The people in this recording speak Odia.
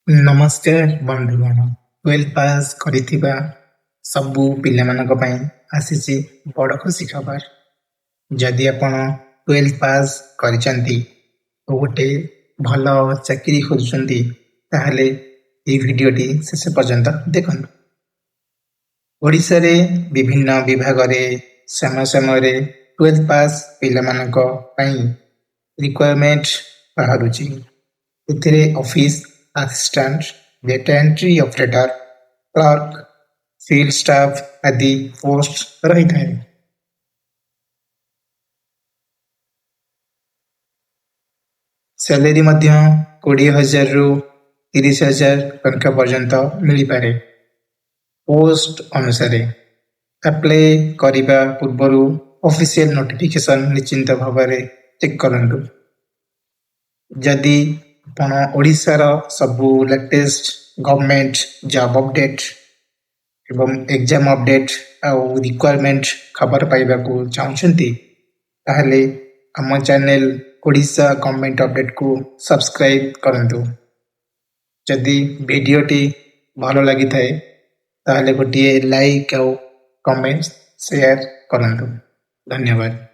ନମସ୍କାର ବନ୍ଧୁଗଣ। 12th ପାସ୍ କରିଥିବା ସବୁ ପିଲାମାନଙ୍କ ପାଇଁ ଆସିଛି ବଡ଼ ଖୁସି ଖବର। ଯଦି ଆପଣ 12th ପାସ୍ କରିଛନ୍ତି ଓ ଗୋଟେ ଭଲ ଚାକିରି ଖୋଜୁଛନ୍ତି ତାହେଲେ ଏହି ଭିଡ଼ିଓଟି ଶେଷ ପର୍ଯ୍ୟନ୍ତ ଦେଖନ୍ତୁ। ଓଡ଼ିଶାରେ ବିଭିନ୍ନ ବିଭାଗରେ ସମୟ ସମୟରେ 12th ପାସ୍ ପିଲାମାନଙ୍କ ପାଇଁ ରିକ୍ୱାରମେଣ୍ଟ ବାହାରୁଛି। ଏଥିରେ office assistant, data entry operator, clerk, field staff ଆଦି ପୋଷ୍ଟ ରହିଥାଏ। ସ୍ୟାଲେରୀ ମଧ୍ୟ 20,000ରୁ 30,000 ଟଙ୍କା ପର୍ଯ୍ୟନ୍ତ ମିଳିପାରେ ପୋଷ୍ଟ ଅନୁସାରେ। ଆପ୍ଲାଏ କରିବା ପୂର୍ବରୁ ଅଫିସିଆଲ ନୋଟିଫିକେସନ ନିଶ୍ଚିନ୍ତ ଭାବରେ ଚେକ୍ କରନ୍ତୁ। ଯଦି ଆପଣ ଓଡ଼ିଶାର ସବୁ ଲାଟେଷ୍ଟ ଗଭର୍ଣ୍ଣମେଣ୍ଟ ଜବ୍ ଅପଡେଟ୍ ଏବଂ ଏକ୍ଜାମ ଅପଡେଟ୍ ଆଉ ରିକ୍ୱାରମେଣ୍ଟ ଖବର ପାଇବାକୁ ଚାହୁଁଛନ୍ତି ତାହେଲେ ଆମ ଚ୍ୟାନେଲ ଓଡ଼ିଶା ଗଭର୍ଣ୍ଣମେଣ୍ଟ ଅପଡେଟ୍କୁ ସବସ୍କ୍ରାଇବ୍ କରନ୍ତୁ। ଯଦି ଭିଡ଼ିଓଟି ଭଲ ଲାଗିଥାଏ ତାହେଲେ ଗୋଟିଏ ଲାଇକ୍ ଆଉ କମେଣ୍ଟ ସେୟାର କରନ୍ତୁ। ଧନ୍ୟବାଦ।